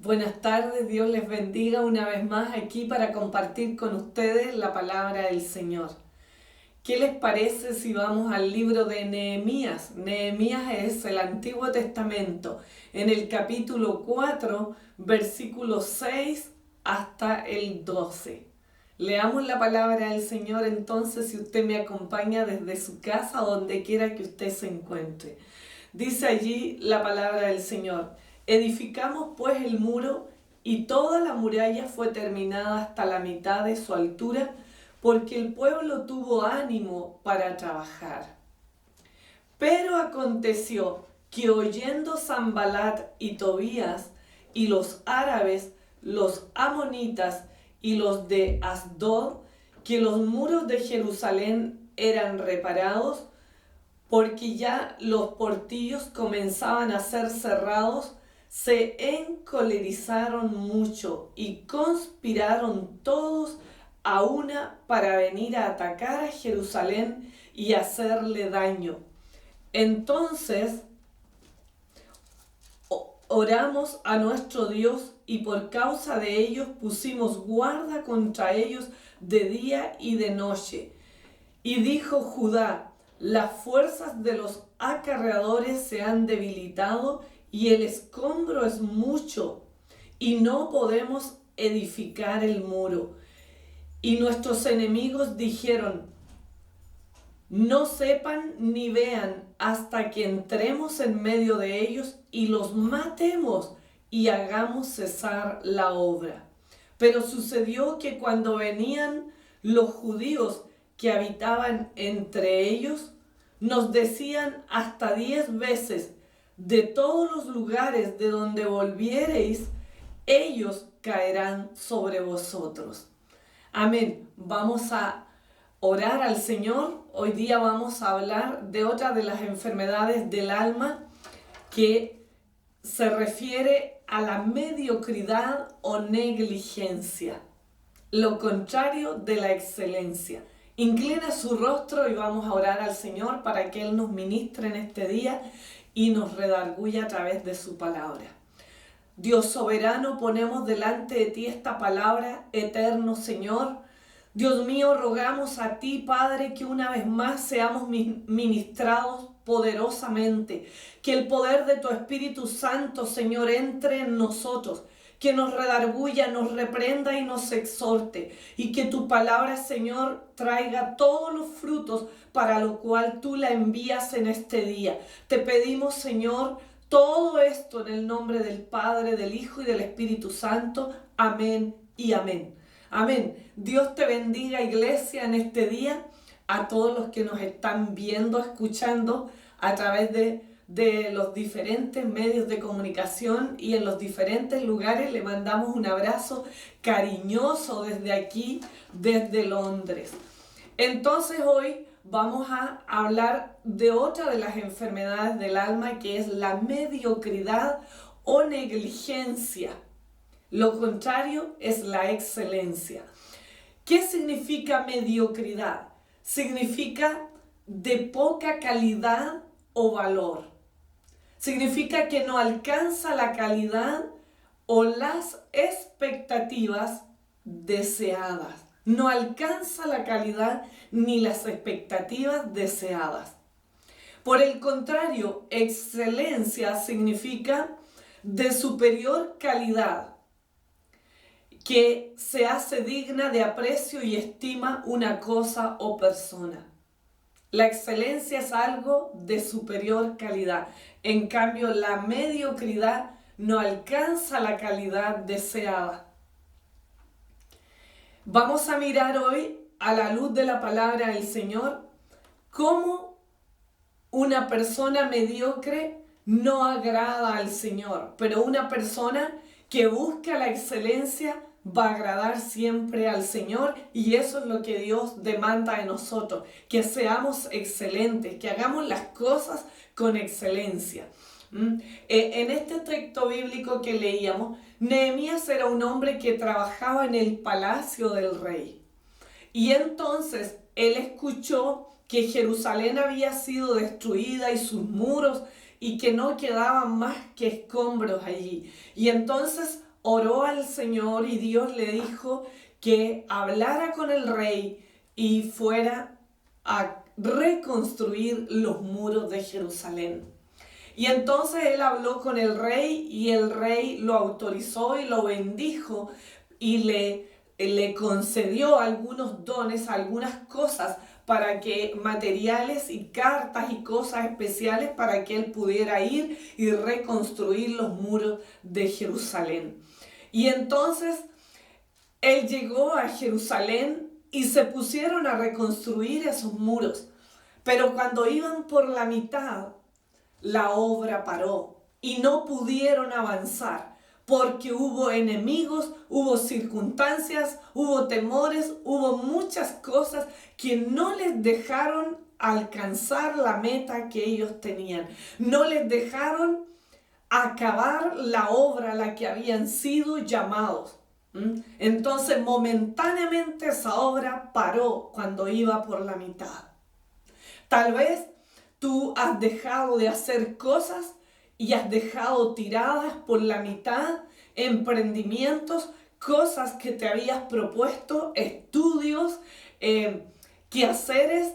Buenas tardes, Dios les bendiga una vez más aquí para compartir con ustedes la palabra del Señor. ¿Qué les parece si vamos al libro de Nehemías? Nehemías es el Antiguo Testamento, en el capítulo 4, versículo 6 hasta el 12. Leamos la palabra del Señor entonces, si usted me acompaña desde su casa o donde quiera que usted se encuentre. Dice allí la palabra del Señor: edificamos pues el muro, y toda la muralla fue terminada hasta la mitad de su altura, porque el pueblo tuvo ánimo para trabajar. Pero aconteció que oyendo Sanbalat y Tobías y los árabes, los amonitas y los de Asdod, que los muros de Jerusalén eran reparados, porque ya los portillos comenzaban a ser cerrados, se encolerizaron mucho y conspiraron todos a una para venir a atacar a Jerusalén y hacerle daño. Entonces oramos a nuestro Dios, y por causa de ellos pusimos guarda contra ellos de día y de noche. Y dijo Judá: las fuerzas de los acarreadores se han debilitado y el escombro es mucho, y no podemos edificar el muro. Y nuestros enemigos dijeron: no sepan ni vean hasta que entremos en medio de ellos y los matemos y hagamos cesar la obra. Pero sucedió que cuando venían los judíos que habitaban entre ellos, nos decían hasta 10 veces: de todos los lugares de donde volviereis, ellos caerán sobre vosotros. Amén. Vamos a orar al Señor. Hoy día vamos a hablar de otra de las enfermedades del alma, que se refiere a la mediocridad o negligencia, lo contrario de la excelencia. Inclina su rostro y vamos a orar al Señor para que Él nos ministre en este día y nos redarguya a través de su palabra. Dios soberano, ponemos delante de ti esta palabra, eterno Señor. Dios mío, rogamos a ti, Padre, que una vez más seamos ministrados poderosamente, que el poder de tu Espíritu Santo, Señor, entre en nosotros, que nos redarguya, nos reprenda y nos exhorte, y que tu palabra, Señor, traiga todos los frutos para lo cual tú la envías en este día. Te pedimos, Señor, todo esto en el nombre del Padre, del Hijo y del Espíritu Santo. Amén y amén. Amén. Dios te bendiga, iglesia, en este día. A todos los que nos están viendo, escuchando a través de los diferentes medios de comunicación y en los diferentes lugares, le mandamos un abrazo cariñoso desde aquí, desde Londres. Entonces hoy vamos a hablar de otra de las enfermedades del alma, que es la mediocridad o negligencia. Lo contrario es la excelencia. ¿Qué significa mediocridad? Significa de poca calidad o valor. Significa que no alcanza la calidad o las expectativas deseadas. No alcanza la calidad ni las expectativas deseadas. Por el contrario, excelencia significa de superior calidad, que se hace digna de aprecio y estima una cosa o persona. La excelencia es algo de superior calidad. En cambio, la mediocridad no alcanza la calidad deseada. Vamos a mirar hoy, a la luz de la palabra del Señor, cómo una persona mediocre no agrada al Señor, pero una persona que busca la excelencia va a agradar siempre al Señor, y eso es lo que Dios demanda de nosotros, que seamos excelentes, que hagamos las cosas con excelencia. En este texto bíblico que leíamos, Nehemías era un hombre que trabajaba en el palacio del rey, y entonces él escuchó que Jerusalén había sido destruida y sus muros, y que no quedaban más que escombros allí. Y entonces oró al Señor y Dios le dijo que hablara con el rey y fuera a reconstruir los muros de Jerusalén. Y entonces él habló con el rey y el rey lo autorizó y lo bendijo y le concedió algunos dones, algunas cosas para que materiales y cartas y cosas especiales para que él pudiera ir y reconstruir los muros de Jerusalén. Y entonces él llegó a Jerusalén y se pusieron a reconstruir esos muros. Pero cuando iban por la mitad, la obra paró y no pudieron avanzar porque hubo enemigos, hubo circunstancias, hubo temores, hubo muchas cosas que no les dejaron alcanzar la meta que ellos tenían. No les dejaron acabar la obra a la que habían sido llamados. Entonces, momentáneamente esa obra paró cuando iba por la mitad. Tal vez tú has dejado de hacer cosas y has dejado tiradas por la mitad emprendimientos, cosas que te habías propuesto, estudios, quehaceres,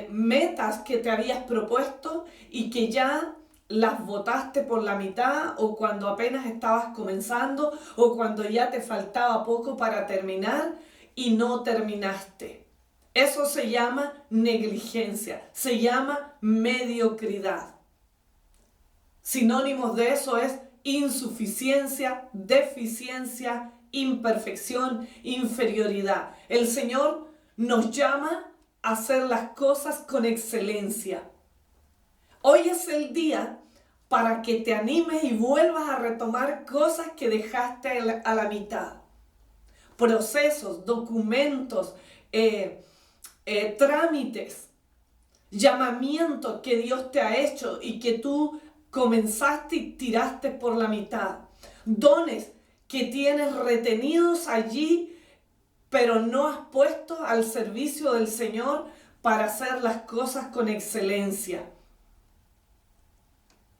metas que te habías propuesto y que ya las botaste por la mitad o cuando apenas estabas comenzando o cuando ya te faltaba poco para terminar y no terminaste. Eso se llama negligencia, se llama mediocridad. Sinónimos de eso es insuficiencia, deficiencia, imperfección, inferioridad. El Señor nos llama a hacer las cosas con excelencia. Hoy es el día para que te animes y vuelvas a retomar cosas que dejaste a la mitad. Procesos, documentos, trámites, llamamientos que Dios te ha hecho y que tú comenzaste y tiraste por la mitad. Dones que tienes retenidos allí, pero no has puesto al servicio del Señor para hacer las cosas con excelencia.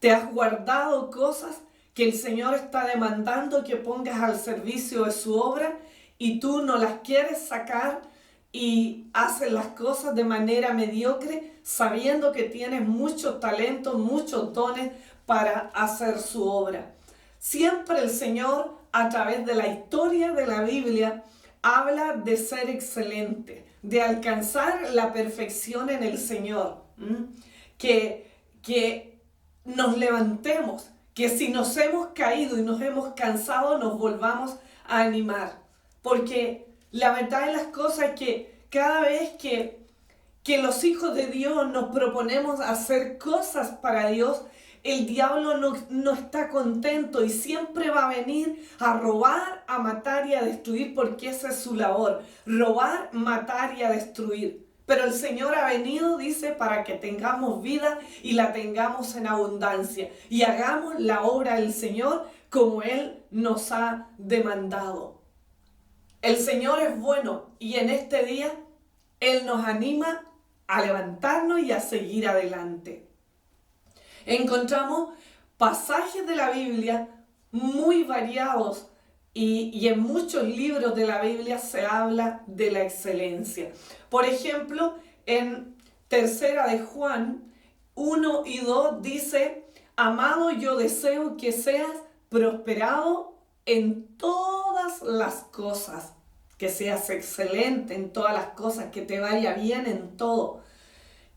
Te has guardado cosas que el Señor está demandando que pongas al servicio de su obra y tú no las quieres sacar y haces las cosas de manera mediocre sabiendo que tienes mucho talento, muchos dones para hacer su obra. Siempre el Señor, a través de la historia de la Biblia, habla de ser excelente, de alcanzar la perfección en el Señor. Que nos levantemos, que si nos hemos caído y nos hemos cansado, nos volvamos a animar. Porque la verdad de las cosas es que cada vez que los hijos de Dios nos proponemos hacer cosas para Dios, el diablo no está contento y siempre va a venir a robar, a matar y a destruir, porque esa es su labor, robar, matar y a destruir. Pero el Señor ha venido, dice, para que tengamos vida y la tengamos en abundancia y hagamos la obra del Señor como Él nos ha demandado. El Señor es bueno y en este día Él nos anima a levantarnos y a seguir adelante. Encontramos pasajes de la Biblia muy variados y en muchos libros de la Biblia se habla de la excelencia. Por ejemplo, en Tercera de Juan 1 y 2 dice: amado, yo deseo que seas prosperado en todas las cosas, que seas excelente en todas las cosas, que te vaya bien en todo,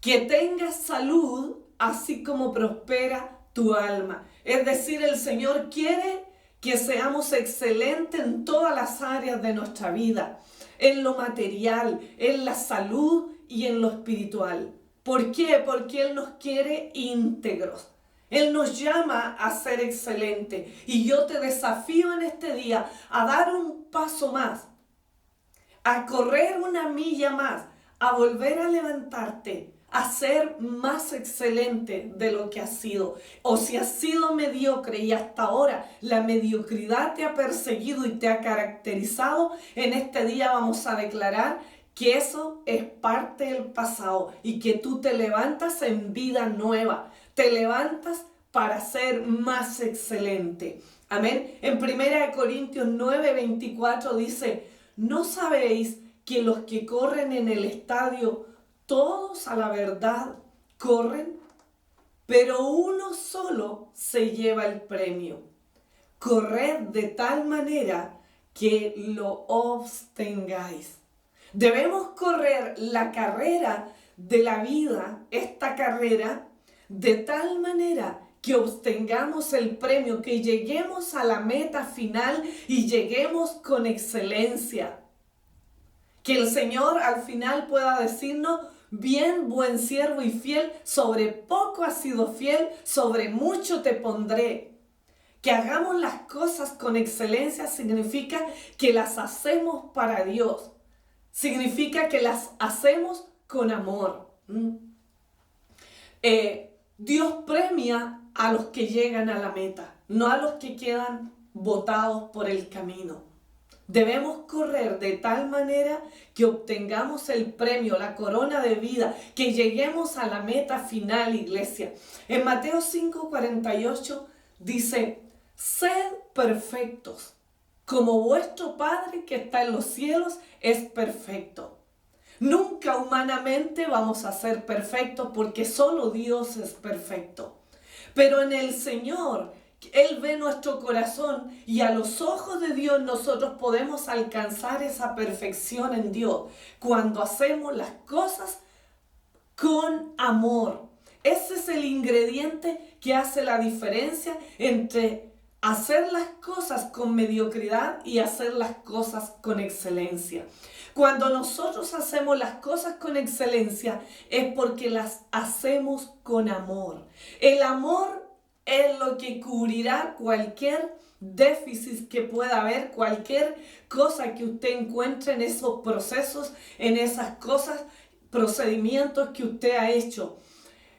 que tengas salud así como prospera tu alma. Es decir, el Señor quiere que seamos excelentes en todas las áreas de nuestra vida, en lo material, en la salud y en lo espiritual. ¿Por qué? Porque Él nos quiere íntegros. Él nos llama a ser excelentes. Y yo te desafío en este día a dar un paso más, a correr una milla más, a volver a levantarte, a ser más excelente de lo que has sido. O si has sido mediocre y hasta ahora la mediocridad te ha perseguido y te ha caracterizado, en este día vamos a declarar que eso es parte del pasado y que tú te levantas en vida nueva. Te levantas para ser más excelente. Amén. En 1 Corintios 9:24 dice, ¿no sabéis que los que corren en el estadio, todos a la verdad corren? Pero uno solo se lleva el premio. Corred de tal manera que lo obtengáis. Debemos correr la carrera de la vida, esta carrera, de tal manera que obtengamos el premio, que lleguemos a la meta final y lleguemos con excelencia. Que el Señor al final pueda decirnos, bien, buen siervo y fiel, sobre poco has sido fiel, sobre mucho te pondré. Que hagamos las cosas con excelencia significa que las hacemos para Dios. Significa que las hacemos con amor. Dios premia a los que llegan a la meta, no a los que quedan botados por el camino. Debemos correr de tal manera que obtengamos el premio, la corona de vida, que lleguemos a la meta final, iglesia. En Mateo 5:48 dice, sed perfectos, como vuestro Padre que está en los cielos es perfecto. Nunca humanamente vamos a ser perfectos porque solo Dios es perfecto. Pero en el Señor, Él ve nuestro corazón y a los ojos de Dios nosotros podemos alcanzar esa perfección en Dios cuando hacemos las cosas con amor. Ese es el ingrediente que hace la diferencia entre hacer las cosas con mediocridad y hacer las cosas con excelencia. Cuando nosotros hacemos las cosas con excelencia es porque las hacemos con amor. El amor es lo que cubrirá cualquier déficit que pueda haber, cualquier cosa que usted encuentre en esos procesos, en esas cosas, procedimientos que usted ha hecho.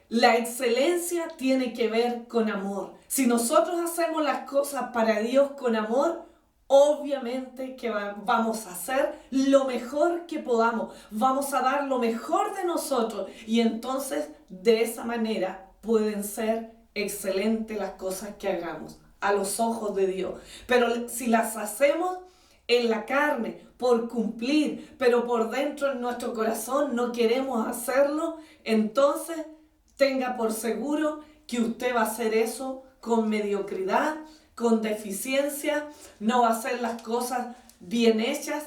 La excelencia tiene que ver con amor. Si nosotros hacemos las cosas para Dios con amor, obviamente que vamos a hacer lo mejor que podamos. Vamos a dar lo mejor de nosotros. Y entonces, de esa manera, pueden ser excelentes las cosas que hagamos a los ojos de Dios. Pero si las hacemos en la carne, por cumplir, pero por dentro en nuestro corazón no queremos hacerlo, entonces tenga por seguro que usted va a hacer eso con mediocridad, con deficiencia, no va a hacer las cosas bien hechas,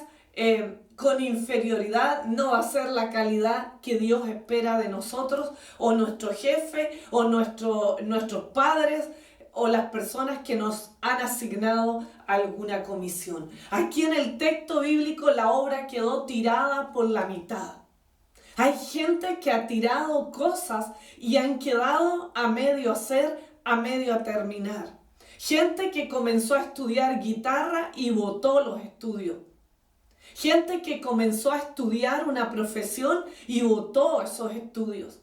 con inferioridad, no va a ser la calidad que Dios espera de nosotros, o nuestro jefe, o nuestros padres, o las personas que nos han asignado alguna comisión. Aquí en el texto bíblico la obra quedó tirada por la mitad. Hay gente que ha tirado cosas y han quedado a medio hacer, a medio a terminar. Gente que comenzó a estudiar guitarra y botó los estudios. Gente que comenzó a estudiar una profesión y botó esos estudios.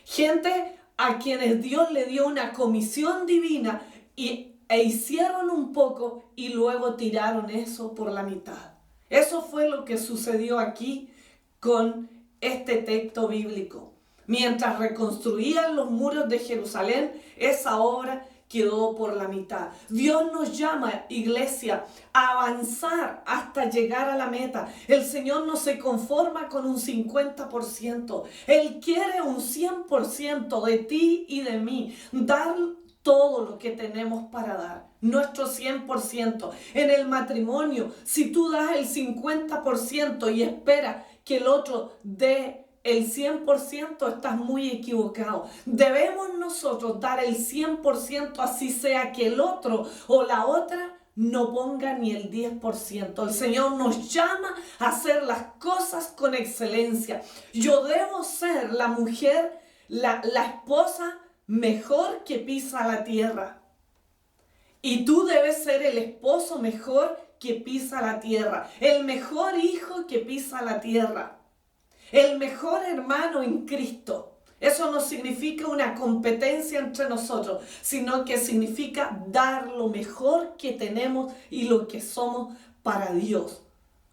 Gente a quienes Dios le dio una comisión divina e hicieron un poco y luego tiraron eso por la mitad. Eso fue lo que sucedió aquí con este texto bíblico. Mientras reconstruían los muros de Jerusalén, esa obra quedó por la mitad. Dios nos llama, iglesia, a avanzar hasta llegar a la meta. El Señor no se conforma con un 50%. Él quiere un 100% de ti y de mí. Dar todo lo que tenemos para dar. Nuestro 100%. En el matrimonio, si tú das el 50% y esperas que el otro dé el 100%, estás muy equivocado. Debemos nosotros dar el 100%, así sea que el otro o la otra no ponga ni el 10%. El Señor nos llama a hacer las cosas con excelencia. Yo debo ser la mujer, la esposa mejor que pisa la tierra. Y tú debes ser el esposo mejor que pisa la tierra. El mejor hijo que pisa la tierra. El mejor hermano en Cristo. Eso no significa una competencia entre nosotros, sino que significa dar lo mejor que tenemos y lo que somos para Dios.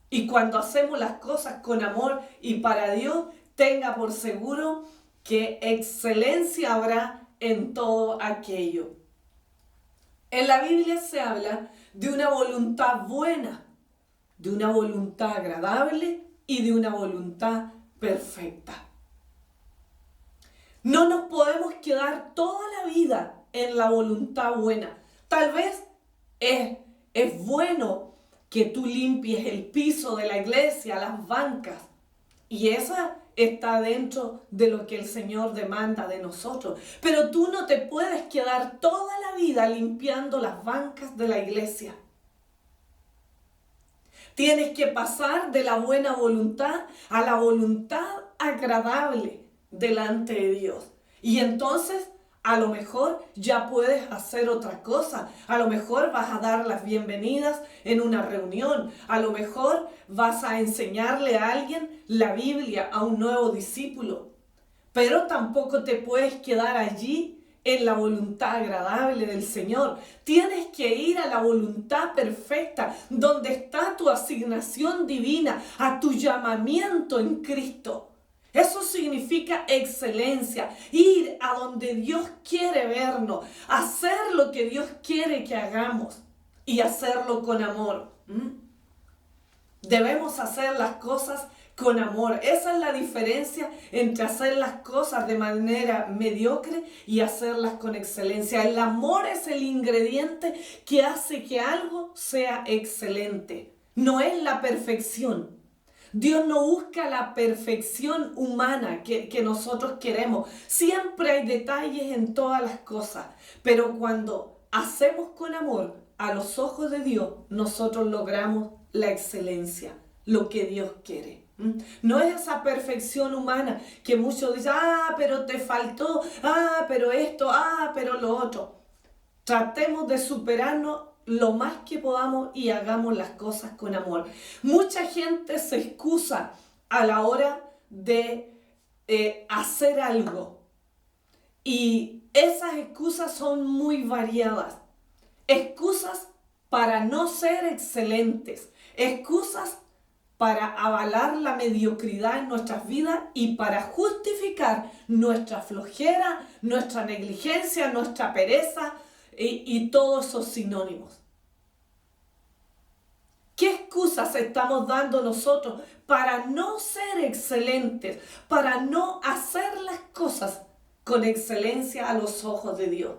Y cuando hacemos las cosas con amor y para Dios, tenga por seguro que excelencia habrá en todo aquello. En la Biblia se habla de una voluntad buena, de una voluntad agradable y de una voluntad perfecta. No nos podemos quedar toda la vida en la voluntad buena. Tal vez es bueno que tú limpies el piso de la iglesia, las bancas, y esa está dentro de lo que el Señor demanda de nosotros. Pero tú no te puedes quedar toda la vida limpiando las bancas de la iglesia. Tienes que pasar de la buena voluntad a la voluntad agradable delante de Dios. Y entonces, a lo mejor ya puedes hacer otra cosa. A lo mejor vas a dar las bienvenidas en una reunión. A lo mejor vas a enseñarle a alguien la Biblia, a un nuevo discípulo. Pero tampoco te puedes quedar allí en la voluntad agradable del Señor. Tienes que ir a la voluntad perfecta, donde está tu asignación divina, a tu llamamiento en Cristo. Eso significa excelencia, ir a donde Dios quiere vernos, hacer lo que Dios quiere que hagamos y hacerlo con amor. Debemos hacer las cosas con amor. Esa es la diferencia entre hacer las cosas de manera mediocre y hacerlas con excelencia. El amor es el ingrediente que hace que algo sea excelente. No es la perfección. Dios no busca la perfección humana que nosotros queremos. Siempre hay detalles en todas las cosas, pero cuando hacemos con amor, a los ojos de Dios, nosotros logramos la excelencia, lo que Dios quiere. No es esa perfección humana que muchos dicen, pero te faltó, pero esto, pero lo otro. Tratemos de superarnos lo más que podamos y hagamos las cosas con amor. Mucha gente se excusa a la hora de hacer algo. Y esas excusas son muy variadas. Excusas para no ser excelentes. Excusas para avalar la mediocridad en nuestras vidas y para justificar nuestra flojera, nuestra negligencia, nuestra pereza y todos esos sinónimos. ¿Qué excusas estamos dando nosotros para no ser excelentes, para no hacer las cosas con excelencia a los ojos de Dios?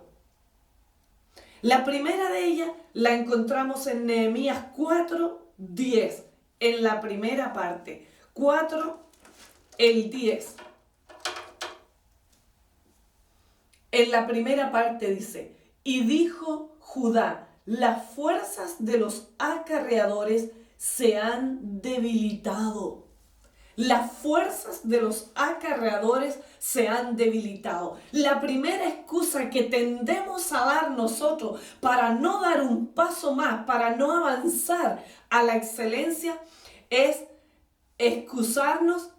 La primera de ellas la encontramos en Nehemías 4:10, en la primera parte. 4:10. En la primera parte dice, y dijo Judá, las fuerzas de los acarreadores se han debilitado. Las fuerzas de los acarreadores se han debilitado. La primera excusa que tendemos a dar nosotros para no dar un paso más, para no avanzar a la excelencia, es excusarnos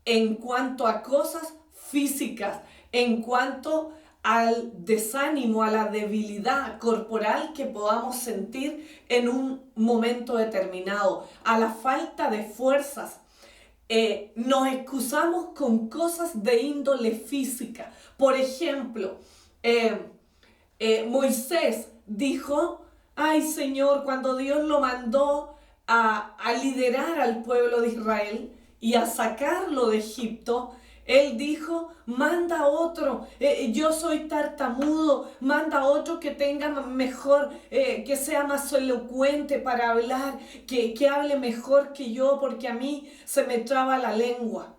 en cuanto a cosas físicas, en cuanto al desánimo, a la debilidad corporal que podamos sentir en un momento determinado, a la falta de fuerzas. Nos excusamos con cosas de índole física. Por ejemplo, Moisés dijo, ay Señor, cuando Dios lo mandó a liderar al pueblo de Israel y a sacarlo de Egipto, él dijo, manda otro, yo soy tartamudo, manda otro que tenga mejor, que sea más elocuente para hablar, que hable mejor que yo, porque a mí se me traba la lengua.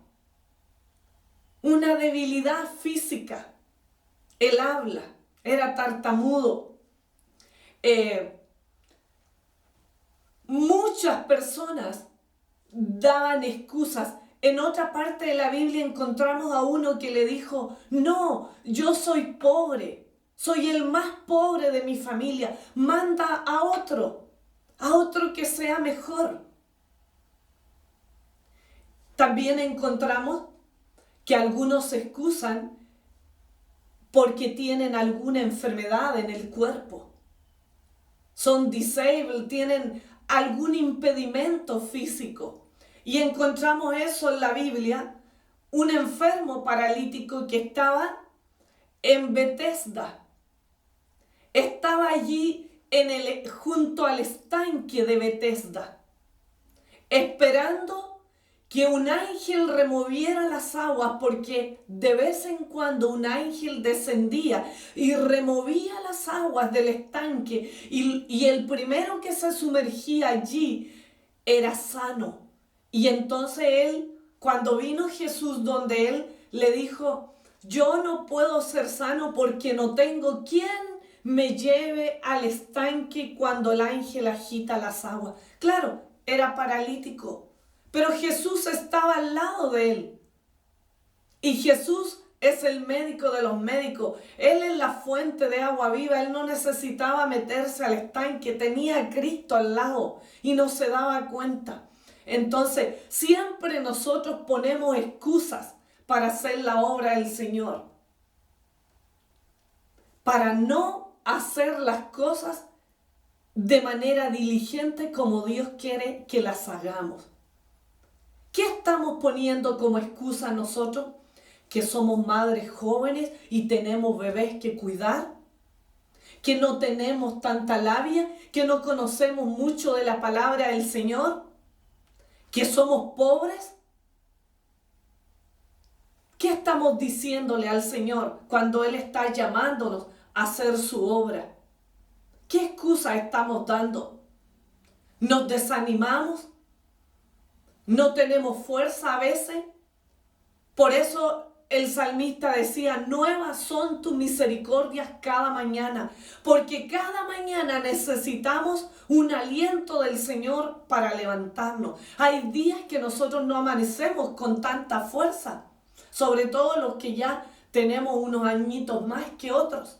Una debilidad física. Él habla, era tartamudo. Muchas personas daban excusas. En otra parte de la Biblia encontramos a uno que le dijo, no, yo soy pobre, soy el más pobre de mi familia, manda a otro que sea mejor. También encontramos que algunos se excusan porque tienen alguna enfermedad en el cuerpo. Son disabled, tienen algún impedimento físico. Y encontramos eso en la Biblia, un enfermo paralítico que estaba en Betesda. Estaba allí junto al estanque de Betesda, esperando que un ángel removiera las aguas, porque de vez en cuando un ángel descendía y removía las aguas del estanque, y el primero que se sumergía allí era sano. Y entonces él, cuando vino Jesús donde él, le dijo: yo no puedo ser sano porque no tengo quien me lleve al estanque cuando el ángel agita las aguas. Claro, era paralítico, pero Jesús estaba al lado de él. Y Jesús es el médico de los médicos. Él es la fuente de agua viva. Él no necesitaba meterse al estanque. Tenía a Cristo al lado y no se daba cuenta. Entonces, siempre nosotros ponemos excusas para hacer la obra del Señor, para no hacer las cosas de manera diligente como Dios quiere que las hagamos. ¿Qué estamos poniendo como excusa nosotros? Que somos madres jóvenes y tenemos bebés que cuidar, que no tenemos tanta labia, que no conocemos mucho de la palabra del Señor, que somos pobres. ¿Qué estamos diciéndole al Señor cuando Él está llamándonos a hacer su obra? ¿Qué excusa estamos dando? ¿Nos desanimamos? ¿No tenemos fuerza a veces? Por eso el salmista decía: nuevas son tus misericordias cada mañana, porque cada mañana necesitamos un aliento del Señor para levantarnos. Hay días que nosotros no amanecemos con tanta fuerza, sobre todo los que ya tenemos unos añitos más que otros.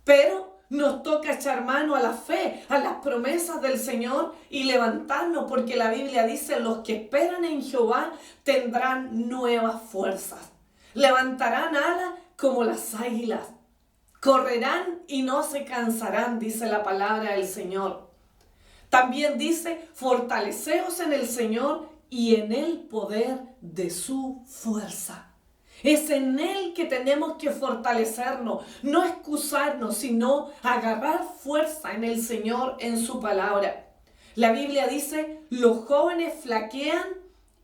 Pero nos toca echar mano a la fe, a las promesas del Señor y levantarnos, porque la Biblia dice: los que esperan en Jehová tendrán nuevas fuerzas. Levantarán alas como las águilas. Correrán y no se cansarán, dice la palabra del Señor. También dice: fortaleceos en el Señor y en el poder de su fuerza. Es en Él que tenemos que fortalecernos, no excusarnos, sino agarrar fuerza en el Señor, en su palabra. La Biblia dice: los jóvenes flaquean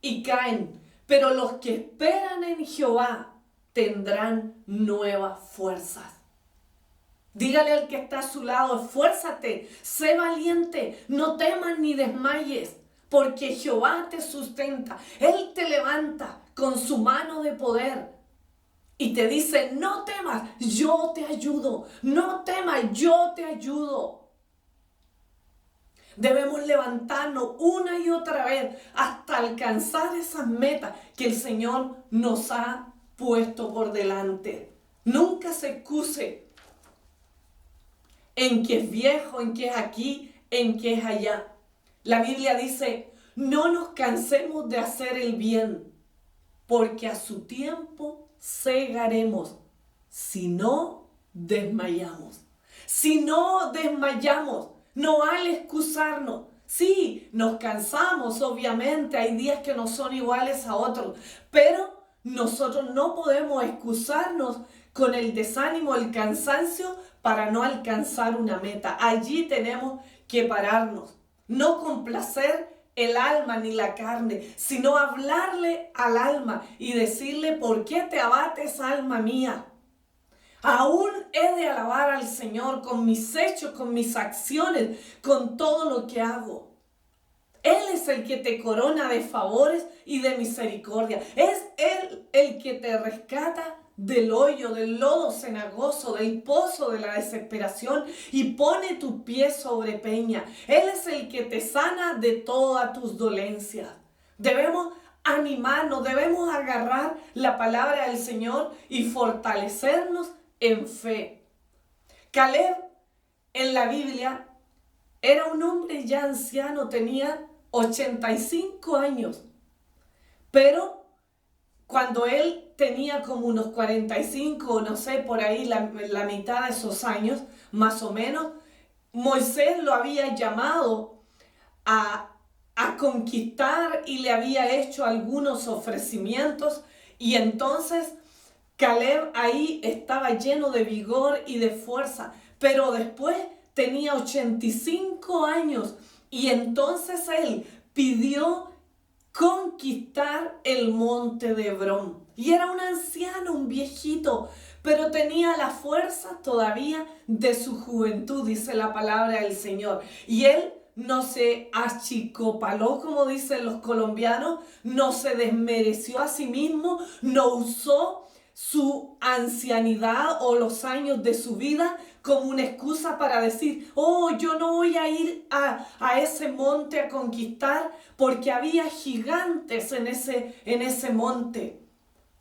y caen, pero los que esperan en Jehová tendrán nuevas fuerzas. Dígale al que está a su lado: esfuérzate, sé valiente, no temas ni desmayes, porque Jehová te sustenta. Él te levanta con su mano de poder y te dice: no temas, yo te ayudo. No temas, yo te ayudo. Debemos levantarnos una y otra vez hasta alcanzar esas metas que el Señor nos ha puesto por delante. Nunca se excuse en que es viejo, en que es aquí, en que es allá. La Biblia dice: no nos cansemos de hacer el bien, porque a su tiempo segaremos, si no desmayamos. Si no desmayamos, no vale excusarnos. Sí, nos cansamos, obviamente, hay días que no son iguales a otros, pero nosotros no podemos excusarnos con el desánimo, el cansancio, para no alcanzar una meta. Allí tenemos que pararnos, no complacer el alma ni la carne, sino hablarle al alma y decirle: ¿por qué te abates, alma mía? Aún he de alabar al Señor con mis hechos, con mis acciones, con todo lo que hago. Él es el que te corona de favores y de misericordia. Es Él el que te rescata del hoyo, del lodo cenagoso, del pozo de la desesperación, y pone tu pie sobre peña. Él es el que te sana de todas tus dolencias. Debemos animarnos, debemos agarrar la palabra del Señor y fortalecernos en fe. Caleb en la Biblia era un hombre ya anciano, tenía 85 años, pero cuando él tenía como unos 45, no sé, por ahí la mitad de esos años, más o menos, Moisés lo había llamado a conquistar y le había hecho algunos ofrecimientos, y entonces Caleb ahí estaba lleno de vigor y de fuerza, pero después tenía 85 años y entonces él pidió conquistar el monte de Hebrón. Y era un anciano, un viejito, pero tenía la fuerza todavía de su juventud, dice la palabra del Señor. Y él no se achicopaló, como dicen los colombianos, no se desmereció a sí mismo, no usó su ancianidad o los años de su vida como una excusa para decir, oh, yo no voy a ir a ese monte a conquistar, porque había gigantes en ese monte.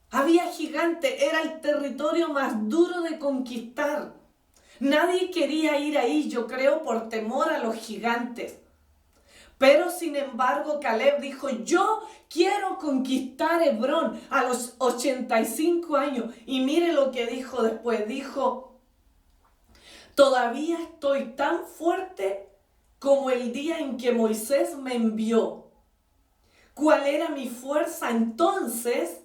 Había gigantes, era el territorio más duro de conquistar. Nadie quería ir ahí, yo creo, por temor a los gigantes. Pero sin embargo, Caleb dijo, yo quiero conquistar Hebrón a los 85 años. Y mire lo que dijo después. Dijo, todavía estoy tan fuerte como el día en que Moisés me envió. ¿Cuál era mi fuerza entonces?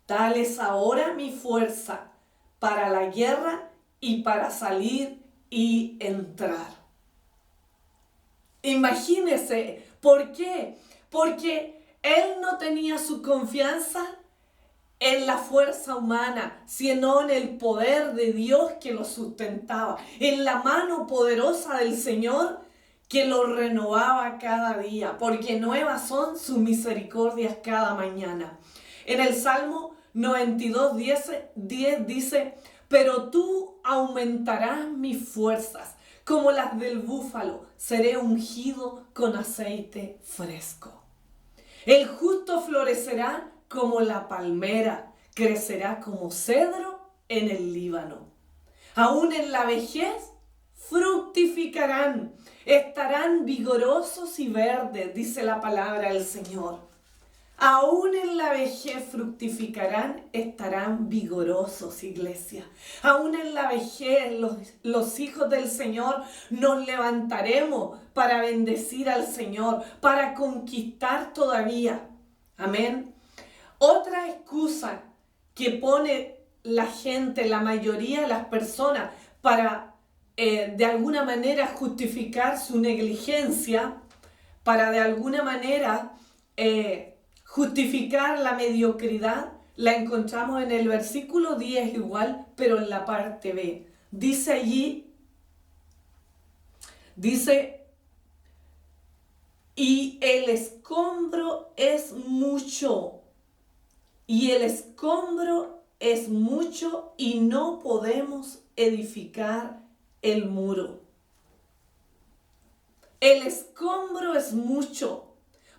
Tal es ahora mi fuerza para la guerra y para salir y entrar. Imagínese, ¿por qué? Porque él no tenía su confianza en la fuerza humana, sino en el poder de Dios que lo sustentaba, en la mano poderosa del Señor que lo renovaba cada día, porque nuevas son sus misericordias cada mañana. En el Salmo 92, 10 dice, pero tú aumentarás mis fuerzas, como las del búfalo, seré ungido con aceite fresco. El justo florecerá como la palmera, crecerá como cedro en el Líbano. Aún en la vejez fructificarán, estarán vigorosos y verdes, dice la palabra del Señor. Aún en la vejez fructificarán, estarán vigorosos, iglesia. Aún en la vejez los hijos del Señor nos levantaremos para bendecir al Señor, para conquistar todavía. Amén. Otra excusa que pone la gente, la mayoría de las personas, para de alguna manera justificar su negligencia, para de alguna manera justificar la mediocridad, la encontramos en el versículo 10 igual, pero en la parte B. Dice allí, y el escombro es mucho, y el escombro es mucho, y no podemos edificar el muro. El escombro es mucho.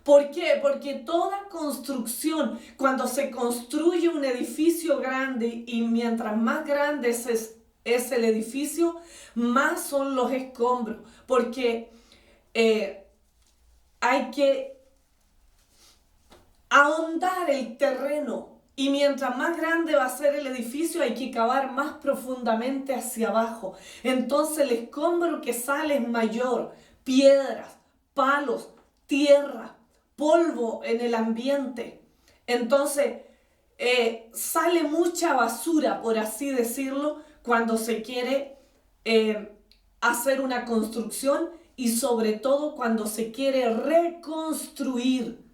¿Por qué? Porque toda construcción, cuando se construye un edificio grande y mientras más grande es el edificio, más son los escombros. Porque hay que ahondar el terreno y mientras más grande va a ser el edificio, hay que cavar más profundamente hacia abajo. Entonces el escombro que sale es mayor, piedras, palos, tierra, polvo en el ambiente. Entonces sale mucha basura, por así decirlo, cuando se quiere hacer una construcción y sobre todo cuando se quiere reconstruir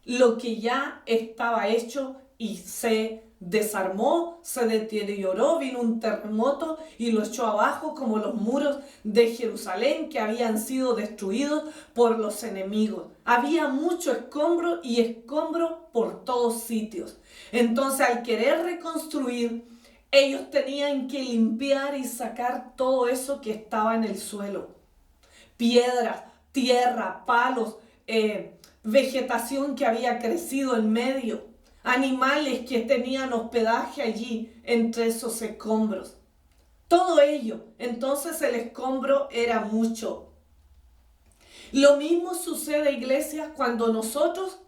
lo que ya estaba hecho y se desarmó, se deterioró, vino un terremoto y lo echó abajo, como los muros de Jerusalén que habían sido destruidos por los enemigos. Había mucho escombro y escombro por todos sitios. Entonces, al querer reconstruir, ellos tenían que limpiar y sacar todo eso que estaba en el suelo. Piedras, tierra, palos, vegetación que había crecido en medio, animales que tenían hospedaje allí entre esos escombros. Todo ello, entonces el escombro era mucho. Lo mismo sucede, iglesia, cuando nosotros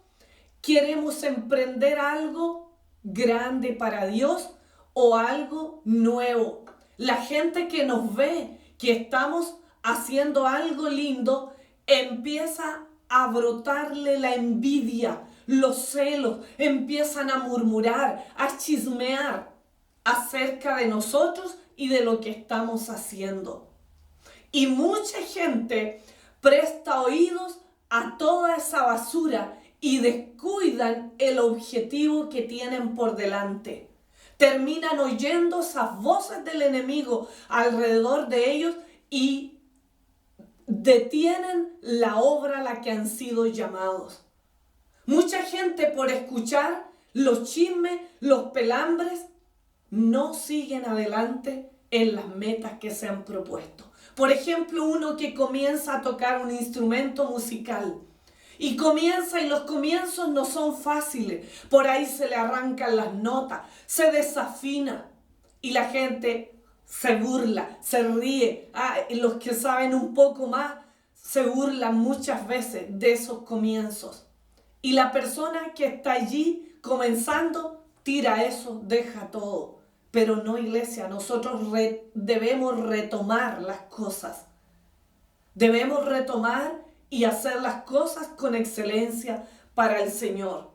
queremos emprender algo grande para Dios o algo nuevo. La gente que nos ve que estamos haciendo algo lindo empieza a brotarle la envidia, los celos, empiezan a murmurar, a chismear. acerca de nosotros y de lo que estamos haciendo. Y mucha gente presta oídos a toda esa basura y descuidan el objetivo que tienen por delante. Terminan oyendo esas voces del enemigo alrededor de ellos y detienen la obra a la que han sido llamados. Mucha gente, por escuchar los chismes, los pelambres, no siguen adelante en las metas que se han propuesto. Por ejemplo, uno que comienza a tocar un instrumento musical y los comienzos no son fáciles. Por ahí se le arrancan las notas, se desafina y la gente se burla, se ríe. Los que saben un poco más se burlan muchas veces de esos comienzos. Y la persona que está allí comenzando tira eso, deja todo. Pero no, iglesia, nosotros debemos retomar las cosas. Debemos retomar y hacer las cosas con excelencia para el Señor.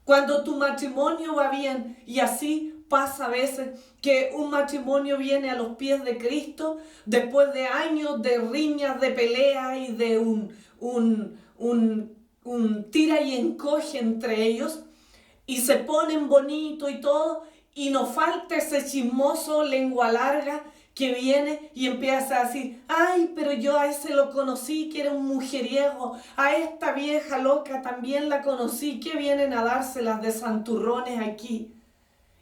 Cuando tu matrimonio va bien, y así pasa a veces, que un matrimonio viene a los pies de Cristo después de años de riñas, de pelea y de un tira y encoge entre ellos, y se ponen bonito y todo, y nos falta ese chismoso lengua larga que viene y empieza a decir: ay, pero yo a ese lo conocí que era un mujeriego, a esta vieja loca también la conocí, que vienen a dárselas de santurrones aquí.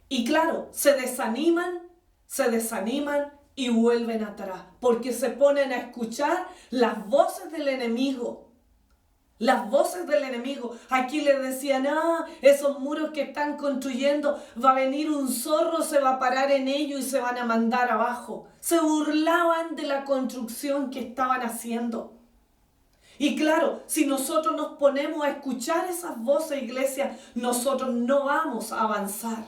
Y claro, se desaniman y vuelven atrás, porque se ponen a escuchar las voces del enemigo. Las voces del enemigo. Aquí les decían: esos muros que están construyendo, va a venir un zorro, se va a parar en ellos y se van a mandar abajo. Se burlaban de la construcción que estaban haciendo. Y claro, si nosotros nos ponemos a escuchar esas voces, iglesia, nosotros no vamos a avanzar.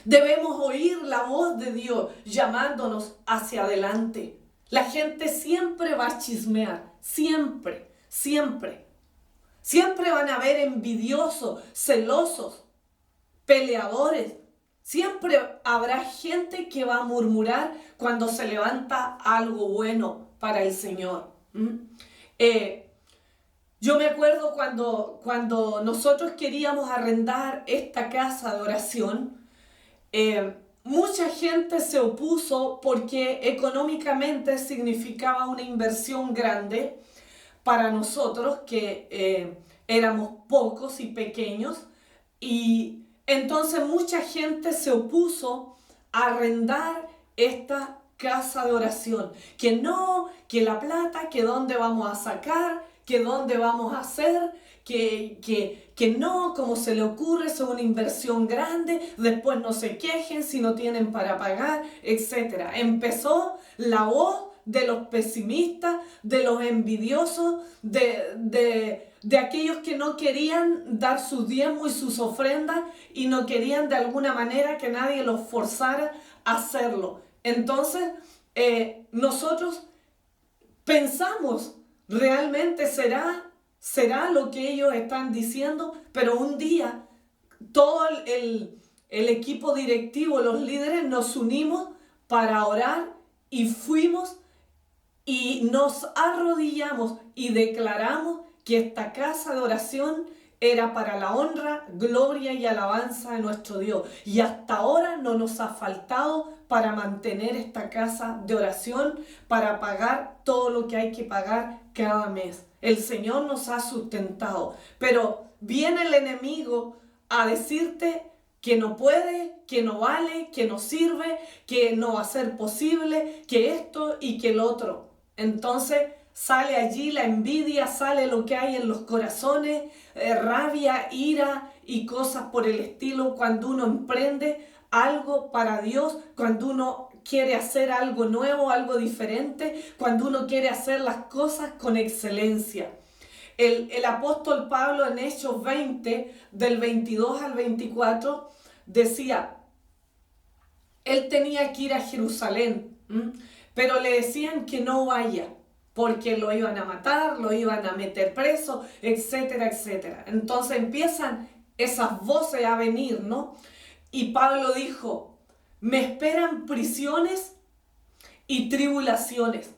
Debemos oír la voz de Dios llamándonos hacia adelante. La gente siempre va a chismear, siempre. Siempre van a haber envidiosos, celosos, peleadores. Siempre habrá gente que va a murmurar cuando se levanta algo bueno para el Señor. Yo me acuerdo cuando nosotros queríamos arrendar esta casa de oración, mucha gente se opuso porque económicamente significaba una inversión grande para nosotros, que éramos pocos y pequeños, y entonces mucha gente se opuso a arrendar esta casa de oración. Que no, que la plata, que dónde vamos a sacar, que dónde vamos a hacer, que no, como se le ocurre, es una inversión grande, después no se quejen si no tienen para pagar, etc. Empezó la voz de los pesimistas, de los envidiosos, de aquellos que no querían dar sus diezmos y sus ofrendas y no querían de alguna manera que nadie los forzara a hacerlo. Entonces, nosotros pensamos, ¿realmente será lo que ellos están diciendo? Pero un día todo el equipo directivo, los líderes, nos unimos para orar y fuimos y nos arrodillamos y declaramos que esta casa de oración era para la honra, gloria y alabanza de nuestro Dios. Y hasta ahora no nos ha faltado para mantener esta casa de oración, para pagar todo lo que hay que pagar cada mes. El Señor nos ha sustentado. Pero viene el enemigo a decirte que no puede, que no vale, que no sirve, que no va a ser posible, que esto y que el otro. Entonces sale allí la envidia, sale lo que hay en los corazones, rabia, ira y cosas por el estilo cuando uno emprende algo para Dios, cuando uno quiere hacer algo nuevo, algo diferente, cuando uno quiere hacer las cosas con excelencia. El apóstol Pablo en Hechos 20, del 22 al 24, decía, él tenía que ir a Jerusalén, pero le decían que no vaya, porque lo iban a matar, lo iban a meter preso, etcétera, etcétera. Entonces empiezan esas voces a venir, ¿no? Y Pablo dijo, me esperan prisiones y tribulaciones,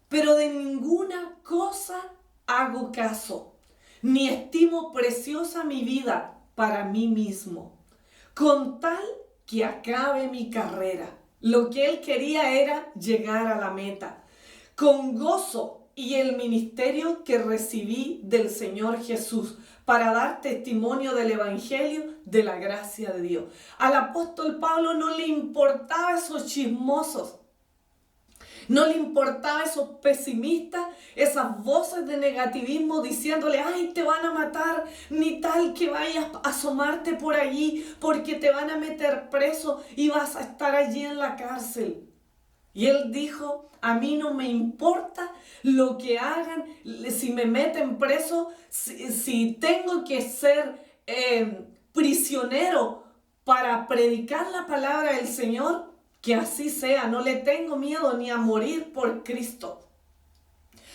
pero de ninguna cosa hago caso, ni estimo preciosa mi vida para mí mismo, con tal que acabe mi carrera. Lo que él quería era llegar a la meta, con gozo y el ministerio que recibí del Señor Jesús, para dar testimonio del Evangelio de la gracia de Dios. Al apóstol Pablo no le importaba esos chismosos, no le importaba esos pesimistas, esas voces de negativismo diciéndole, ay, te van a matar, ni tal que vayas a asomarte por allí porque te van a meter preso y vas a estar allí en la cárcel. Y él dijo, a mí no me importa lo que hagan, si me meten preso, si tengo que ser prisionero para predicar la palabra del Señor, que así sea. No le tengo miedo ni a morir por Cristo.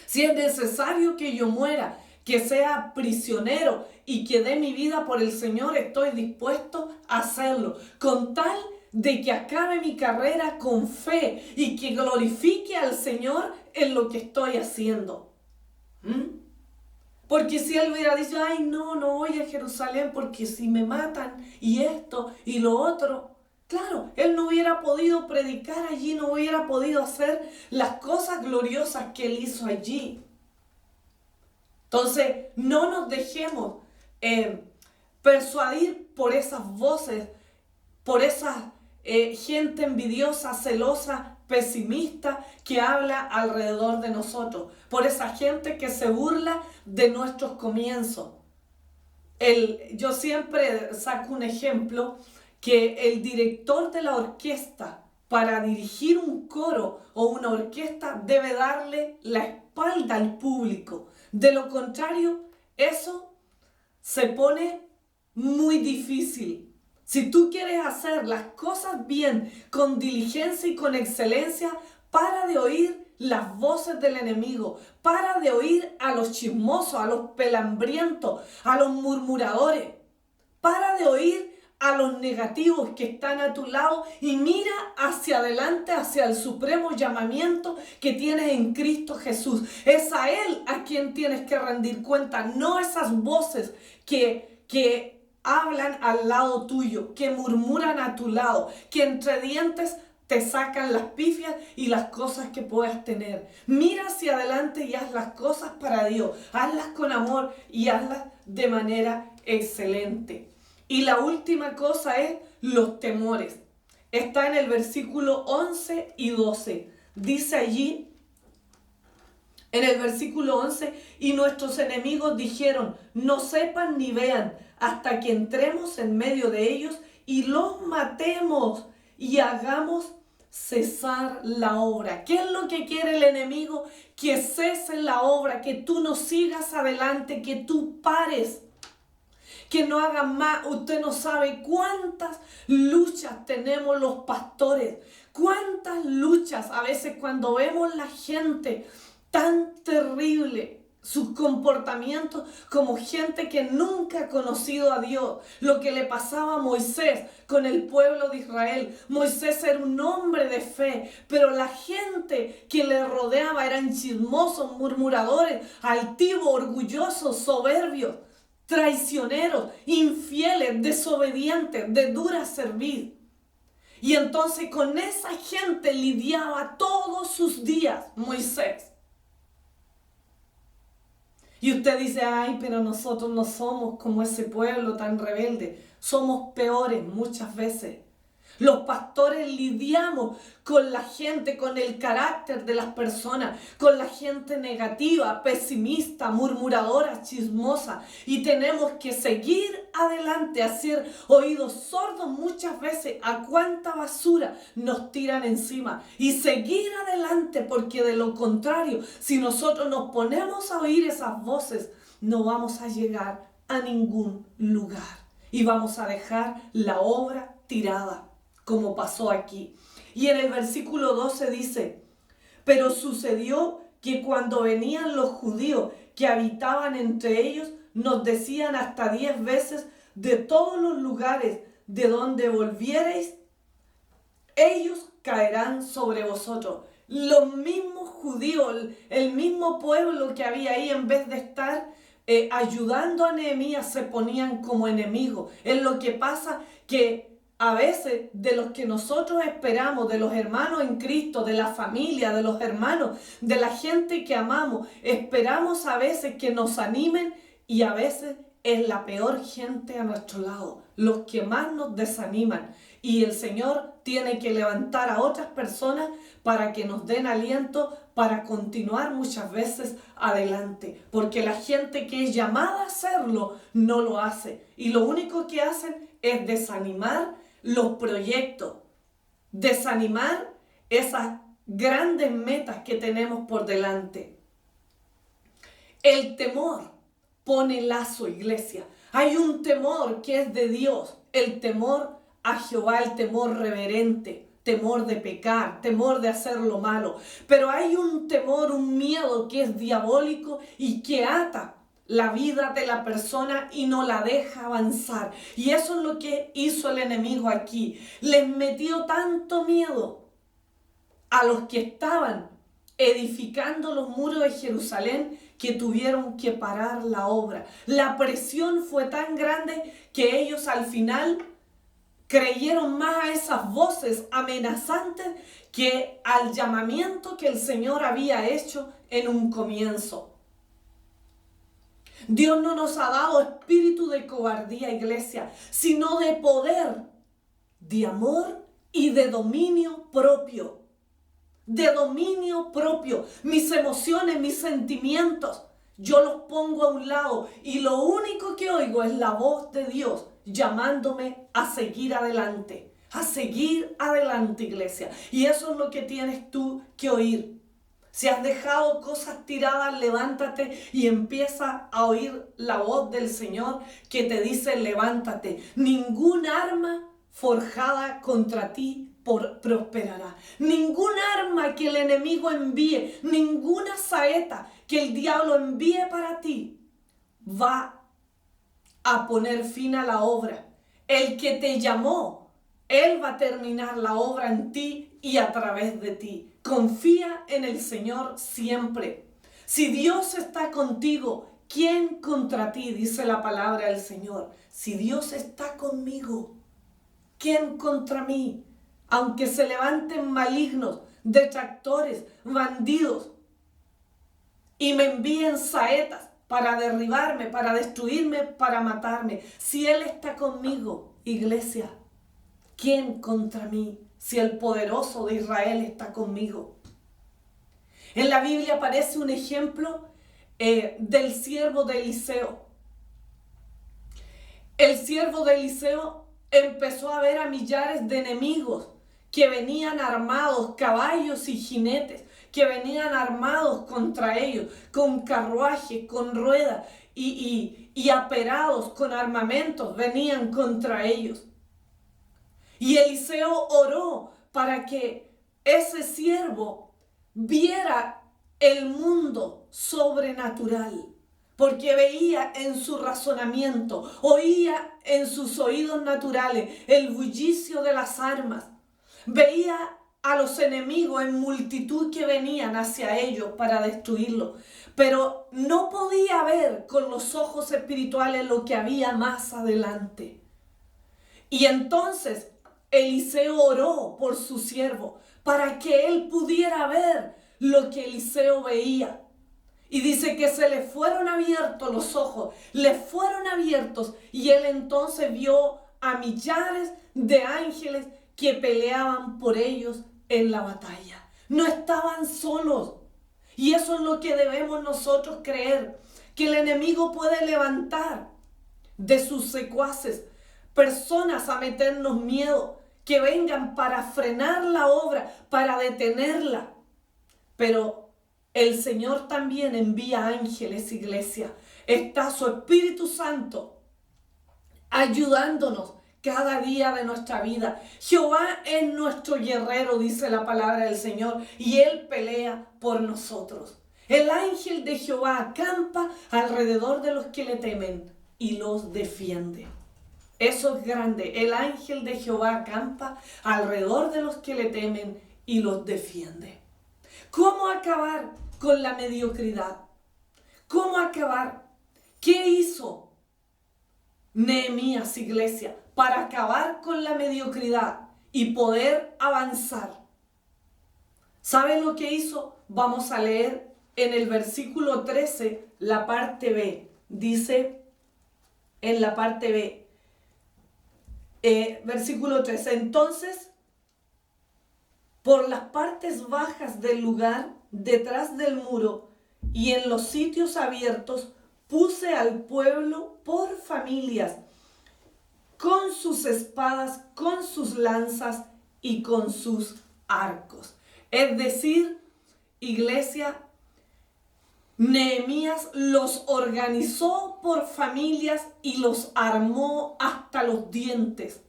Si es necesario que yo muera, que sea prisionero y que dé mi vida por el Señor, estoy dispuesto a hacerlo, con tal de que acabe mi carrera con fe y que glorifique al Señor en lo que estoy haciendo. Porque si él hubiera dicho, ay, no voy a Jerusalén porque si me matan y esto y lo otro, claro, él no hubiera podido predicar allí, no hubiera podido hacer las cosas gloriosas que él hizo allí. Entonces, no nos dejemos persuadir por esas voces, por esa gente envidiosa, celosa, pesimista que habla alrededor de nosotros, por esa gente que se burla de nuestros comienzos. Yo siempre saco un ejemplo, que el director de la orquesta, para dirigir un coro o una orquesta, debe darle la espalda al público. De lo contrario, eso se pone muy difícil. Si tú quieres hacer las cosas bien, con diligencia y con excelencia, para de oír las voces del enemigo, para de oír a los chismosos, a los pelambrientos, a los murmuradores, para de oír a los negativos que están a tu lado y mira hacia adelante, hacia el supremo llamamiento que tienes en Cristo Jesús. Es a Él a quien tienes que rendir cuenta, no esas voces que hablan al lado tuyo, que murmuran a tu lado, que entre dientes te sacan las pifias y las cosas que puedas tener. Mira hacia adelante y haz las cosas para Dios. Hazlas con amor y hazlas de manera excelente. Y la última cosa es los temores. Está en el versículo 11 y 12. Dice allí, en el versículo 11, y nuestros enemigos dijeron, no sepan ni vean, hasta que entremos en medio de ellos y los matemos y hagamos cesar la obra. ¿Qué es lo que quiere el enemigo? Que cese la obra, que tú no sigas adelante, que tú pares, que no hagas más. Usted no sabe cuántas luchas tenemos los pastores, cuántas luchas a veces cuando vemos la gente tan terrible, sus comportamientos como gente que nunca ha conocido a Dios. Lo que le pasaba a Moisés con el pueblo de Israel. Moisés era un hombre de fe, pero la gente que le rodeaba eran chismosos, murmuradores, altivos, orgullosos, soberbios, traicioneros, infieles, desobedientes, de dura servir. Y entonces con esa gente lidiaba todos sus días Moisés. Y usted dice, ay, pero nosotros no somos como ese pueblo tan rebelde. Somos peores muchas veces. Los pastores lidiamos con la gente, con el carácter de las personas, con la gente negativa, pesimista, murmuradora, chismosa. Y tenemos que seguir adelante, hacer oídos sordos muchas veces a cuánta basura nos tiran encima. Y seguir adelante, porque de lo contrario, si nosotros nos ponemos a oír esas voces, no vamos a llegar a ningún lugar. Y vamos a dejar la obra tirada, como pasó aquí. Y en el versículo 12 dice, pero sucedió que cuando venían los judíos que habitaban entre ellos, nos decían hasta 10 veces, de todos los lugares de donde volviereis, ellos caerán sobre vosotros. Los mismos judíos, el mismo pueblo que había ahí, en vez de estar ayudando a Nehemías, se ponían como enemigos. Es lo que pasa, que a veces de los que nosotros esperamos, de los hermanos en Cristo, de la familia, de los hermanos, de la gente que amamos, esperamos a veces que nos animen, y a veces es la peor gente a nuestro lado, los que más nos desaniman. Y el Señor tiene que levantar a otras personas para que nos den aliento para continuar muchas veces adelante. Porque la gente que es llamada a hacerlo no lo hace. Y lo único que hacen es desanimar los proyectos, desanimar esas grandes metas que tenemos por delante. El temor pone lazo, iglesia. Hay un temor que es de Dios, el temor a Jehová, el temor reverente, temor de pecar, temor de hacer lo malo. Pero hay un temor, un miedo que es diabólico y que ata la vida de la persona y no la deja avanzar. Y eso es lo que hizo el enemigo aquí. Les metió tanto miedo a los que estaban edificando los muros de Jerusalén que tuvieron que parar la obra. La presión fue tan grande que ellos al final creyeron más a esas voces amenazantes que al llamamiento que el Señor había hecho en un comienzo. Dios no nos ha dado espíritu de cobardía, iglesia, sino de poder, de amor y de dominio propio. De dominio propio. Mis emociones, mis sentimientos, yo los pongo a un lado y lo único que oigo es la voz de Dios llamándome a seguir adelante. A seguir adelante, iglesia. Y eso es lo que tienes tú que oír. Si has dejado cosas tiradas, levántate y empieza a oír la voz del Señor que te dice: levántate. Ningún arma forjada contra ti prosperará. Ningún arma que el enemigo envíe, ninguna saeta que el diablo envíe para ti va a poner fin a la obra. El que te llamó, Él va a terminar la obra en ti y a través de ti. Confía en el Señor siempre. Si Dios está contigo, ¿quién contra ti? Dice la palabra del Señor. Si Dios está conmigo, ¿quién contra mí? Aunque se levanten malignos, detractores, bandidos, y me envíen saetas para derribarme, para destruirme, para matarme. Si Él está conmigo, iglesia, ¿quién contra mí? Si el poderoso de Israel está conmigo. En la Biblia aparece un ejemplo del siervo de Eliseo. El siervo de Eliseo empezó a ver a millares de enemigos que venían armados, caballos y jinetes, que venían armados contra ellos, con carruajes, con ruedas y aperados con armamentos, venían contra ellos. Y Eliseo oró para que ese siervo viera el mundo sobrenatural, porque veía en su razonamiento, oía en sus oídos naturales el bullicio de las armas, veía a los enemigos en multitud que venían hacia ellos para destruirlo, pero no podía ver con los ojos espirituales lo que había más adelante. Y entonces Eliseo oró por su siervo para que él pudiera ver lo que Eliseo veía. Y dice que se le fueron abiertos los ojos, le fueron abiertos, y él entonces vio a millares de ángeles que peleaban por ellos en la batalla. No estaban solos. Y eso es lo que debemos nosotros creer, que el enemigo puede levantar de sus secuaces personas a meternos miedo, que vengan para frenar la obra, para detenerla. Pero el Señor también envía ángeles, iglesia. Está su Espíritu Santo ayudándonos cada día de nuestra vida. Jehová es nuestro guerrero, dice la palabra del Señor, y Él pelea por nosotros. El ángel de Jehová acampa alrededor de los que le temen y los defiende. Eso es grande. El ángel de Jehová acampa alrededor de los que le temen y los defiende. ¿Cómo acabar con la mediocridad? ¿Cómo acabar? ¿Qué hizo Nehemías, iglesia, para acabar con la mediocridad y poder avanzar? ¿Saben lo que hizo? Vamos a leer en el versículo 13, la parte B. Dice en la parte B, versículo 13, entonces, por las partes bajas del lugar, detrás del muro y en los sitios abiertos, puse al pueblo por familias, con sus espadas, con sus lanzas y con sus arcos. Es decir, iglesia, Nehemías los organizó por familias y los armó hasta los dientes.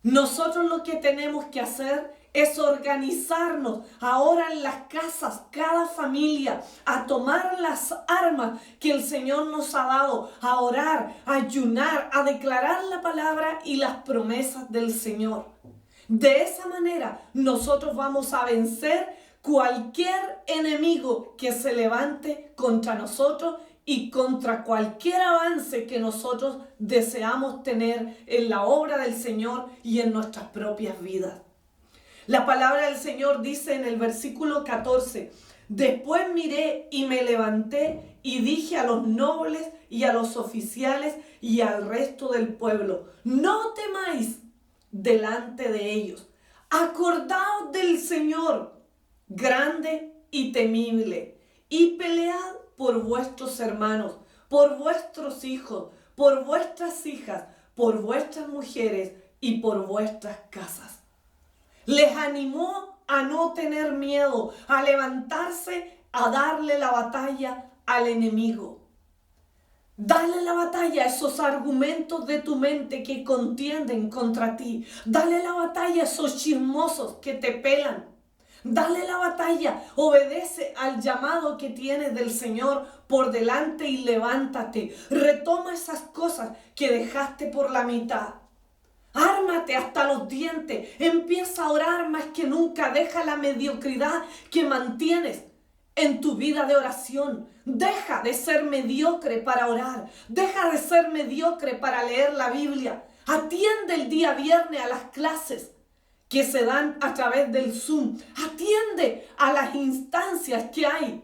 Nosotros lo que tenemos que hacer es organizarnos ahora en las casas, cada familia, a tomar las armas que el Señor nos ha dado, a orar, a ayunar, a declarar la palabra y las promesas del Señor. De esa manera nosotros vamos a vencer cualquier enemigo que se levante contra nosotros y contra cualquier avance que nosotros deseamos tener en la obra del Señor y en nuestras propias vidas. La palabra del Señor dice en el versículo 14, después miré y me levanté y dije a los nobles y a los oficiales y al resto del pueblo, no temáis delante de ellos, acordaos del Señor, grande y temible, y pelead por vuestros hermanos, por vuestros hijos, por vuestras hijas, por vuestras mujeres y por vuestras casas. Les animó a no tener miedo, a levantarse, a darle la batalla al enemigo. Dale la batalla a esos argumentos de tu mente que contienden contra ti. Dale la batalla a esos chismosos que te pelan. Dale la batalla, obedece al llamado que tienes del Señor por delante y levántate. Retoma esas cosas que dejaste por la mitad. Ármate hasta los dientes, empieza a orar más que nunca, deja la mediocridad que mantienes en tu vida de oración. Deja de ser mediocre para orar, deja de ser mediocre para leer la Biblia. Atiende el día viernes a las clases que se dan a través del Zoom. Atiende a las instancias que hay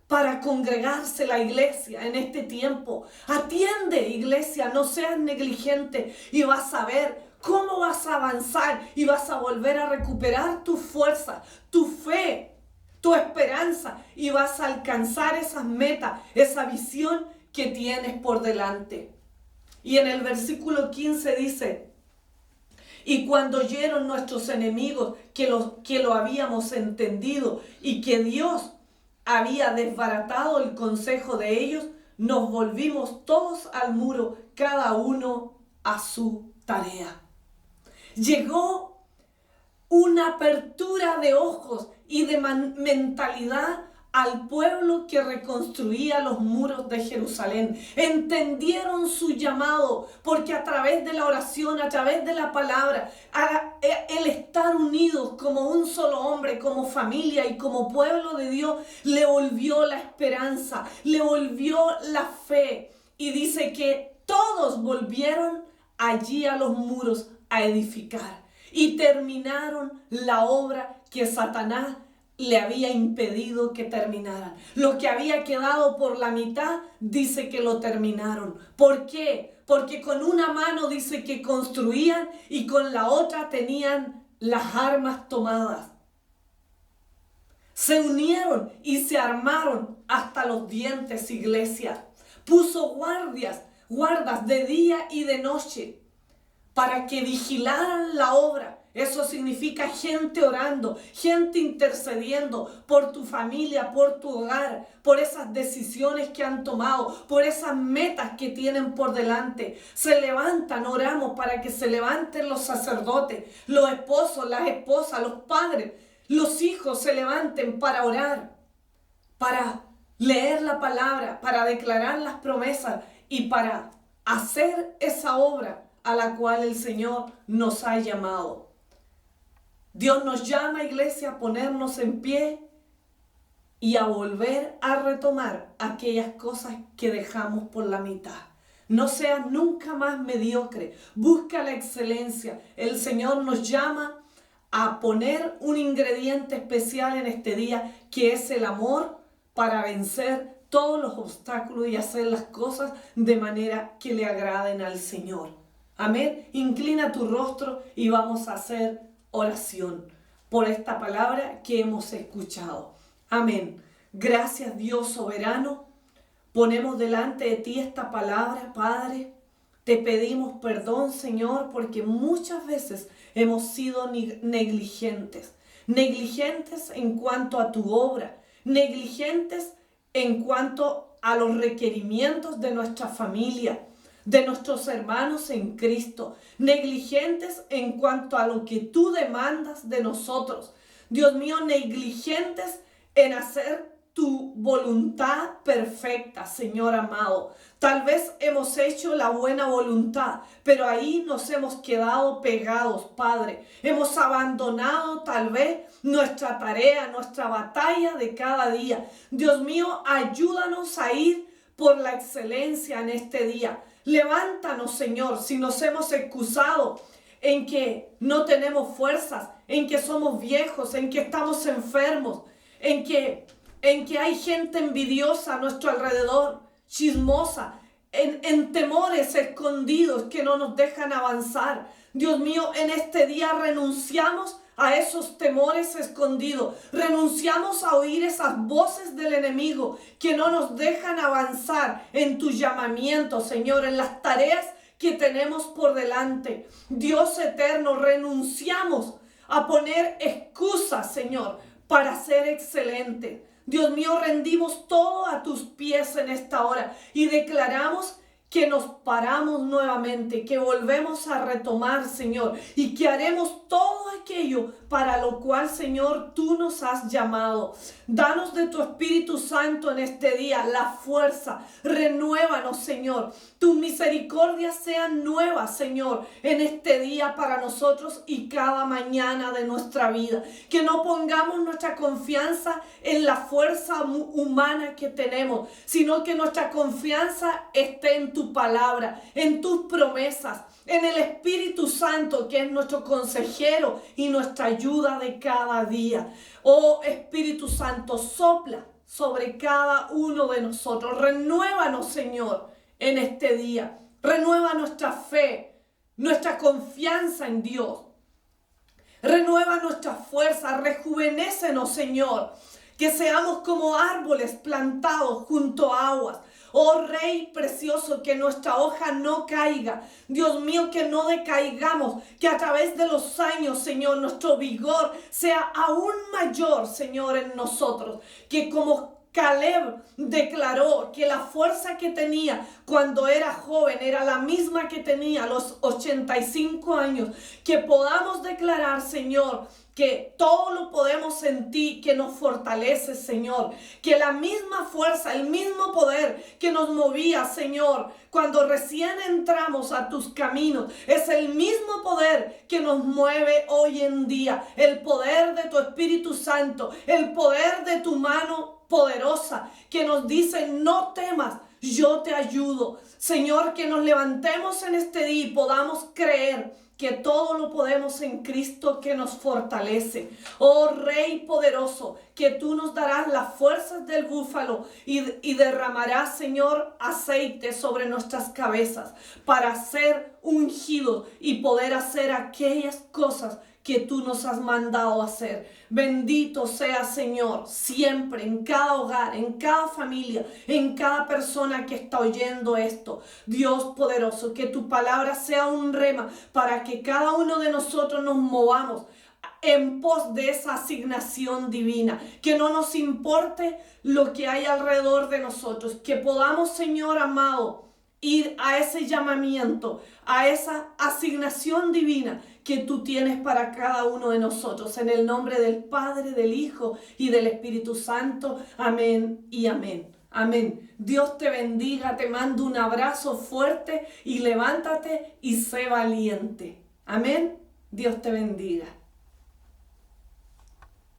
para congregarse la iglesia en este tiempo. Atiende, iglesia, no seas negligente y vas a ver cómo vas a avanzar y vas a volver a recuperar tu fuerza, tu fe, tu esperanza y vas a alcanzar esas metas, esa visión que tienes por delante. Y en el versículo 15 dice, y cuando oyeron nuestros enemigos que lo habíamos entendido y que Dios había desbaratado el consejo de ellos, nos volvimos todos al muro, cada uno a su tarea. Llegó una apertura de ojos y de mentalidad al pueblo que reconstruía los muros de Jerusalén. Entendieron su llamado, porque a través de la oración, a través de la palabra, el estar unidos como un solo hombre, como familia y como pueblo de Dios, le volvió la esperanza, le volvió la fe. Y dice que todos volvieron allí a los muros a edificar y terminaron la obra que Satanás le había impedido que terminaran. Lo que había quedado por la mitad, dice que lo terminaron. ¿Por qué? Porque con una mano dice que construían y con la otra tenían las armas tomadas. Se unieron y se armaron hasta los dientes, iglesia. Puso guardas de día y de noche para que vigilaran la obra. Eso significa gente orando, gente intercediendo por tu familia, por tu hogar, por esas decisiones que han tomado, por esas metas que tienen por delante. Se levantan, oramos para que se levanten los sacerdotes, los esposos, las esposas, los padres, los hijos se levanten para orar, para leer la palabra, para declarar las promesas y para hacer esa obra a la cual el Señor nos ha llamado. Dios nos llama, iglesia, a ponernos en pie y a volver a retomar aquellas cosas que dejamos por la mitad. No seas nunca más mediocre. Busca la excelencia. El Señor nos llama a poner un ingrediente especial en este día, que es el amor, para vencer todos los obstáculos y hacer las cosas de manera que le agraden al Señor. Amén. Inclina tu rostro y vamos a hacer oración por esta palabra que hemos escuchado. Amén. Gracias, Dios soberano. Ponemos delante de ti esta palabra, Padre. Te pedimos perdón, Señor, porque muchas veces hemos sido negligentes. Negligentes en cuanto a tu obra. Negligentes en cuanto a los requerimientos de nuestra familia, de nuestros hermanos en Cristo. Negligentes en cuanto a lo que tú demandas de nosotros. Dios mío, negligentes en hacer tu voluntad perfecta, Señor amado. Tal vez hemos hecho la buena voluntad, pero ahí nos hemos quedado pegados, Padre. Hemos abandonado tal vez nuestra tarea, nuestra batalla de cada día. Dios mío, ayúdanos a ir por la excelencia en este día. Levántanos, Señor, si nos hemos excusado en que no tenemos fuerzas, en que somos viejos, en que estamos enfermos, en que hay gente envidiosa a nuestro alrededor, chismosa, en temores escondidos que no nos dejan avanzar. Dios mío, en este día renunciamos a esos temores escondidos. Renunciamos a oír esas voces del enemigo que no nos dejan avanzar en tu llamamiento, Señor, en las tareas que tenemos por delante. Dios eterno, renunciamos a poner excusas, Señor, para ser excelente. Dios mío, rendimos todo a tus pies en esta hora y declaramos que nos paramos nuevamente, que volvemos a retomar, Señor, y que haremos todo aquello para lo cual, Señor, tú nos has llamado. Danos de tu Espíritu Santo en este día la fuerza. Renuévanos, Señor. Tus misericordias sean nuevas, Señor, en este día para nosotros y cada mañana de nuestra vida. Que no pongamos nuestra confianza en la fuerza humana que tenemos, sino que nuestra confianza esté en tu palabra, en tus promesas, en el Espíritu Santo, que es nuestro consejero y nuestra ayuda de cada día. Oh Espíritu Santo, sopla sobre cada uno de nosotros. Renuévanos, Señor, en este día. Renueva nuestra fe, nuestra confianza en Dios. Renueva nuestra fuerza, rejuvenécenos, Señor. Que seamos como árboles plantados junto a aguas. Oh Rey precioso, que nuestra hoja no caiga. Dios mío, que no decaigamos, que a través de los años, Señor, nuestro vigor sea aún mayor, Señor, en nosotros. Que como Caleb declaró que la fuerza que tenía cuando era joven era la misma que tenía a los 85 años. Que podamos declarar, Señor, que todo lo podemos en ti, que nos fortalece, Señor. Que la misma fuerza, el mismo poder que nos movía, Señor, cuando recién entramos a tus caminos, es el mismo poder que nos mueve hoy en día. El poder de tu Espíritu Santo, el poder de tu mano poderosa, que nos dice: no temas, yo te ayudo. Señor, que nos levantemos en este día y podamos creer que todo lo podemos en Cristo que nos fortalece. Oh Rey poderoso, que tú nos darás las fuerzas del búfalo y derramarás, Señor, aceite sobre nuestras cabezas para ser ungidos y poder hacer aquellas cosas que tú nos has mandado hacer. Bendito sea, Señor, siempre, en cada hogar, en cada familia, en cada persona que está oyendo esto. Dios poderoso, que tu palabra sea un rema para que cada uno de nosotros nos movamos en pos de esa asignación divina. Que no nos importe lo que hay alrededor de nosotros. Que podamos, Señor amado, ir a ese llamamiento, a esa asignación divina que tú tienes para cada uno de nosotros. En el nombre del Padre, del Hijo y del Espíritu Santo. Amén y amén. Amén. Dios te bendiga, te mando un abrazo fuerte y levántate y sé valiente. Amén. Dios te bendiga.